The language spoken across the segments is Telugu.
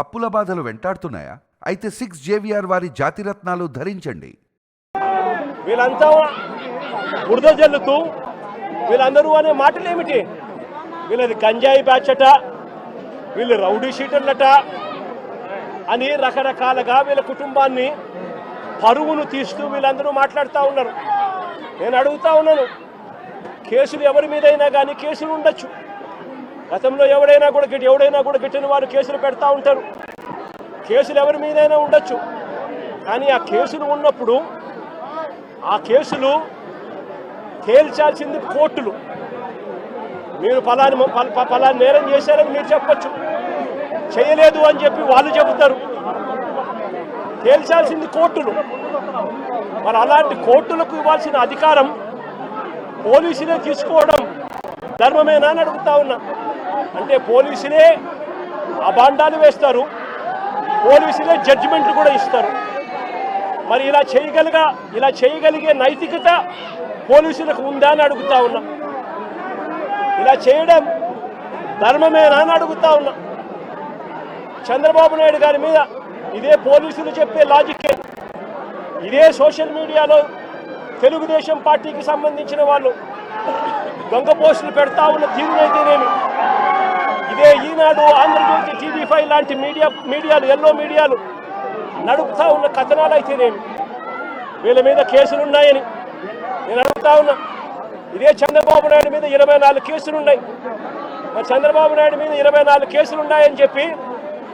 అప్పుల బాధలు వెంటాడుతున్నాయా? అయితే 6 JVR వారి జాతిరత్నాలు ధరించండి. వీళ్ళంతా బురద జల్లుతూ వీళ్ళందరూ అనే మాటలు ఏమిటి? వీళ్ళది గంజాయి బ్యాచట, వీళ్ళు రౌడీ షీటర్లట అని రకరకాలుగా వీళ్ళ కుటుంబాన్ని పరువును తీస్తూ వీళ్ళందరూ మాట్లాడుతూ ఉన్నారు. నేను అడుగుతా ఉన్నాను, కేసులు ఎవరి మీదైనా కానీ కేసులు ఉండొచ్చు. గతంలో ఎవడైనా కూడా గిట్టిన వారు కేసులు పెడతా ఉంటారు. కేసులు ఎవరి మీదైనా ఉండొచ్చు. కానీ ఆ కేసులు ఉన్నప్పుడు ఆ కేసులు తేల్చాల్సింది కోర్టులు. మీరు ఫలాని నేరం చేశారని మీరు చెప్పచ్చు, చేయలేదు అని చెప్పి వాళ్ళు చెబుతారు. తేల్చాల్సింది కోర్టులు. మరి అలాంటి కోర్టులకు ఇవ్వాల్సిన అధికారం పోలీసులే తీసుకోవడం ధర్మమేనా అని అడుగుతా ఉన్నా. అంటే పోలీసులే అబాండాలు వేస్తారు, పోలీసులే జడ్జిమెంట్లు కూడా ఇస్తారు. మరి ఇలా చేయగలిగే నైతికత పోలీసులకు ఉందా అని అడుగుతా ఉన్నా. ఇలా చేయడం ధర్మమేనా అని అడుగుతా ఉన్నా. చంద్రబాబు నాయుడు గారి మీద ఇదే పోలీసులు చెప్పే లాజిక్కే, ఇదే సోషల్ మీడియాలో తెలుగుదేశం పార్టీకి సంబంధించిన వాళ్ళు దొంగ పోస్టులు పెడతా ఉన్న తీరునైతేనేమి, ఇదే ఈనాడు, ఆంధ్రజ్యోతి, TV5 లాంటి మీడియాలు ఎల్లో మీడియాలు నడుపుతా ఉన్న కథనాలు అయితేనేమి, వీళ్ళ మీద కేసులున్నాయని నేను అడుగుతా ఉన్నా. ఇదే చంద్రబాబు నాయుడు మీద 24 కేసులున్నాయి. మరి చంద్రబాబు నాయుడు మీద 24 కేసులున్నాయని చెప్పి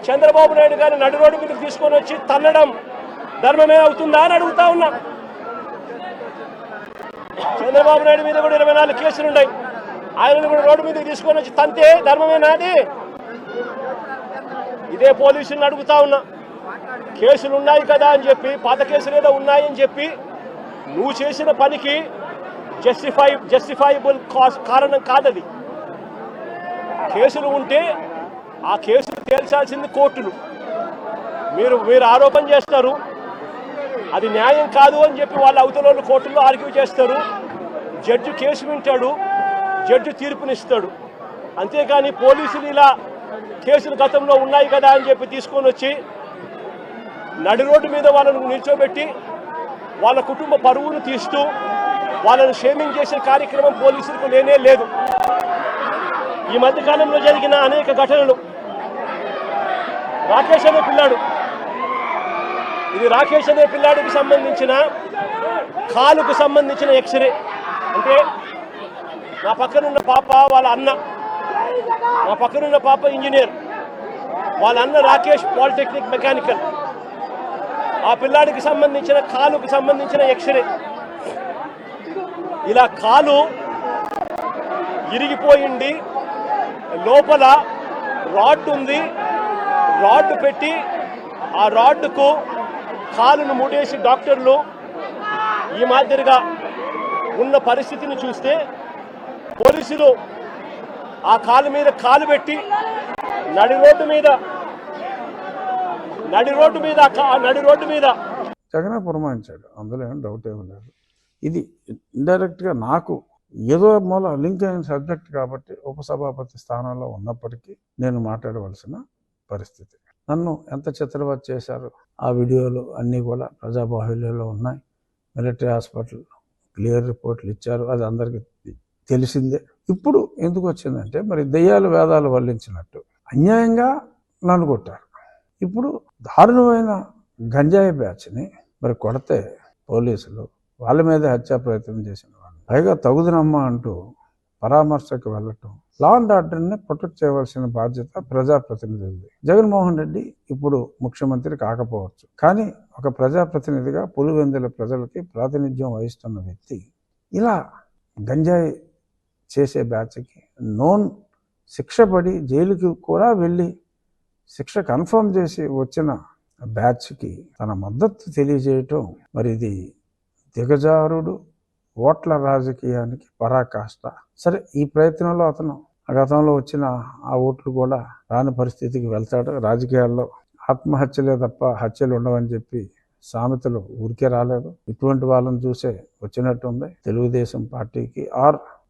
చంద్రబాబు నాయుడు గారిని నడి రోడ్డు మీదకి తీసుకొని వచ్చి తన్నడం ధర్మమే అవుతుందా అని అడుగుతా ఉన్నా. చంద్రబాబు నాయుడు మీద కూడా 24 కేసులున్నాయి. ఆయనను కూడా రోడ్డు మీదకి తీసుకొని వచ్చి తంతే ధర్మమేనా అది? ఇదే పోలీసులను అడుగుతా ఉన్నా. కేసులు ఉన్నాయి కదా అని చెప్పి, పాత కేసులు ఏదో ఉన్నాయని చెప్పి నువ్వు చేసిన పనికి జస్టిఫైబుల్ కారణం కాదది. కేసులు ఉంటే ఆ కేసులు తేల్చాల్సింది కోర్టులు. మీరు ఆరోపణ చేస్తారు, అది న్యాయం కాదు అని చెప్పి వాళ్ళ అవతల కోర్టుల్లో ఆర్గ్యూ చేస్తారు. జడ్జి కేసు వింటాడు, జడ్జి తీర్పునిస్తాడు. అంతేకాని పోలీసులు ఇలా కేసులు గతంలో ఉన్నాయి కదా అని చెప్పి తీసుకొని వచ్చి నడి రోడ్డు మీద వాళ్ళను నిల్చోబెట్టి వాళ్ళ కుటుంబ పరువును తీస్తూ వాళ్ళను షేమింగ్ చేసే కార్యక్రమం పోలీసులకు లేనే లేదు. ఈ మధ్య కాలంలో జరిగిన అనేక ఘటనలు, రాకేష్ అనే పిల్లాడు, ఇది రాకేష్ అనే పిల్లాడికి సంబంధించిన కాలుకు సంబంధించిన ఎక్స్రే. అంటే నా పక్కనున్న పాప వాళ్ళ అన్న, నా పక్కనున్న పాప ఇంజనీర్, వాళ్ళ అన్న రాకేష్ పాలిటెక్నిక్ మెకానికల్. ఆ పిల్లాడికి సంబంధించిన కాలుకు సంబంధించిన ఎక్స్రే. ఇలా కాలు ఇరిగిపోయింది, లోపల రాడ్ ఉంది, రాడ్ పెట్టి ఆ రాడ్కు కాలును ముడేసి డాక్టర్లు ఈ మాదిరిగా ఉన్న పరిస్థితిని చూస్తే పోలీసులు ఆ కాలు మీద కాలు పెట్టి నడి రోడ్డు మీద జగనే పురమాయించాడు, అందులో ఏం డౌట్ ఏమి లేదు. ఇది ఇండైరెక్ట్గా నాకు ఏదో మూల లింక్ అయిన సబ్జెక్ట్ కాబట్టి ఉపసభాపతి స్థానంలో ఉన్నప్పటికీ నేను మాట్లాడవలసిన పరిస్థితి. నన్ను ఎంత చిత్రవత్ చేశారు, ఆ వీడియోలు అన్నీ కూడా ప్రజాబాహుల్యంలో ఉన్నాయి. మిలిటరీ హాస్పిటల్ క్లియర్ రిపోర్ట్లు ఇచ్చారు, అది అందరికీ తెలిసిందే. ఇప్పుడు ఎందుకు వచ్చిందంటే, మరి దెయ్యాలు వేదాలు వల్లించినట్టు అన్యాయంగా నన్ను కొట్టారు. ఇప్పుడు దారుణమైన గంజాయి బ్యాచ్ని మరి కొడితే పోలీసులు వాళ్ళ మీద హత్యా ప్రయత్నం చేసిన వాళ్ళు, పైగా తగుదనమ్మా అంటూ పరామర్శకు వెళ్ళటం, లా అండ్ ఆర్డర్ని ప్రొటెక్ట్ చేయవలసిన బాధ్యత ప్రజాప్రతినిధులది. జగన్మోహన్ రెడ్డి ఇప్పుడు ముఖ్యమంత్రి కాకపోవచ్చు, కానీ ఒక ప్రజాప్రతినిధిగా పులివెందుల ప్రజలకి ప్రాతినిధ్యం వహిస్తున్న వ్యక్తి ఇలా గంజాయి చేసే బ్యాచ్కి నోన్ శిక్ష పడి జైలుకి కూడా వెళ్ళి శిక్ష కన్ఫర్మ్ చేసి వచ్చిన బ్యాచ్కి తన మద్దతు తెలియజేయటం, మరి ఇది దిగజారుడు ఓట్ల రాజకీయానికి పరాకాష్ట. సరే, ఈ ప్రయత్నంలో అతను గతంలో వచ్చిన ఆ ఓట్లు కూడా రాని పరిస్థితికి వెళ్తాడు. రాజకీయాల్లో ఆత్మహత్యలే తప్ప హత్యలు ఉండవని చెప్పి సామెతలు ఊరికే రాలేదు. ఇటువంటి వాళ్ళని చూసే వచ్చినట్టుంది తెలుగుదేశం పార్టీకి.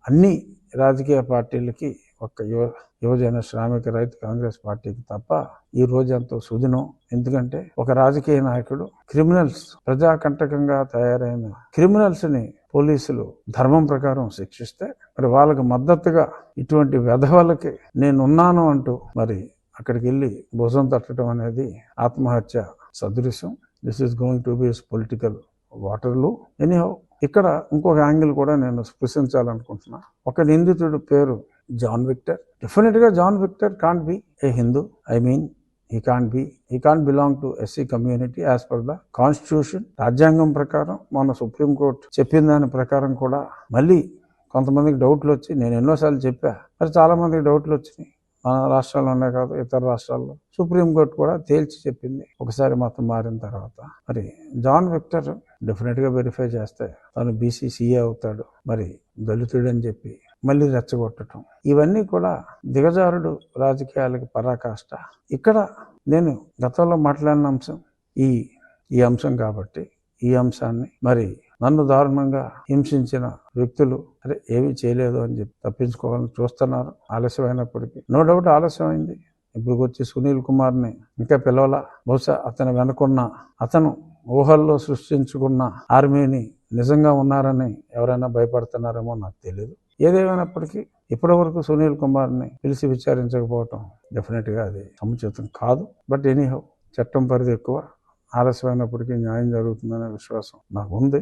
అన్ని రాజకీయ పార్టీలకి ఒక్క యువజన శ్రామిక రైతు కాంగ్రెస్ పార్టీకి తప్ప ఈ రోజు ఎంతో సుదినం. ఎందుకంటే ఒక రాజకీయ నాయకుడు క్రిమినల్స్, ప్రజాకంటకంగా తయారైన క్రిమినల్స్ ని పోలీసులు ధర్మం ప్రకారం శిక్షిస్తే మరి వాళ్ళకి మద్దతుగా ఇటువంటి వెధవలకి నేనున్నాను అంటూ మరి అక్కడికి వెళ్ళి భుజం తట్టడం అనేది ఆత్మహత్య సదృశ్యం. This is going to be political వాటర్లు. ఎనీహౌ, ఇక్కడ ఇంకొక యాంగిల్ కూడా నేను స్పృశించాలనుకుంటున్నా. ఒక నిందితుడు పేరు జాన్ విక్టర్. డెఫినెట్ గా John Victor can't be a Hindu. I mean he can't belong to SC community as per the constitution. రాజ్యాంగం ప్రకారం మన సుప్రీంకోర్టు చెప్పిన దాని ప్రకారం కూడా మళ్ళీ కొంతమందికి డౌట్లు వచ్చి, నేను ఎన్నోసార్లు చెప్పా, మరి చాలా మందికి డౌట్లు వచ్చినాయి. మన రాష్ట్రాల్లోనే కాదు, ఇతర రాష్ట్రాల్లో సుప్రీంకోర్టు కూడా తేల్చి చెప్పింది ఒకసారి మతం మారిన తర్వాత. మరి జాన్ విక్టర్ డెఫినెట్ గా వెరిఫై చేస్తే తను BCCA అవుతాడు, మరి దళితుడు అని చెప్పి మళ్ళీ రెచ్చగొట్టడం, ఇవన్నీ కూడా దిగజారుడు రాజకీయాలకి పరాకాష్ట. ఇక్కడ నేను గతంలో మాట్లాడిన అంశం ఈ అంశం కాబట్టి ఈ అంశాన్ని మరి నన్ను దారుణంగా హింసించిన వ్యక్తులు అరే ఏమీ చేయలేదు అని చెప్పి తప్పించుకోవాలని చూస్తున్నారు. ఆలస్యమైనప్పటికీ నో డౌట్ ఆలస్యమైంది. ఇప్పుడు వచ్చి సునీల్ కుమార్ని ఇంకా పిలవలా. బహుశా అతను వెనుకున్న, అతను ఊహల్లో సృష్టించుకున్న ఆర్మీని నిజంగా ఉన్నారని ఎవరైనా భయపడుతున్నారేమో నాకు తెలియదు. ఏదేమైనప్పటికీ ఇప్పటి వరకు సునీల్ కుమార్ని పిలిచి విచారించకపోవటం డెఫినెట్గా అది సముచితం కాదు. బట్ ఎనీహౌ, చట్టం పరిధి ఎక్కువ, ఆలస్యమైనప్పటికీ న్యాయం జరుగుతుందనే విశ్వాసం నాకు ఉంది.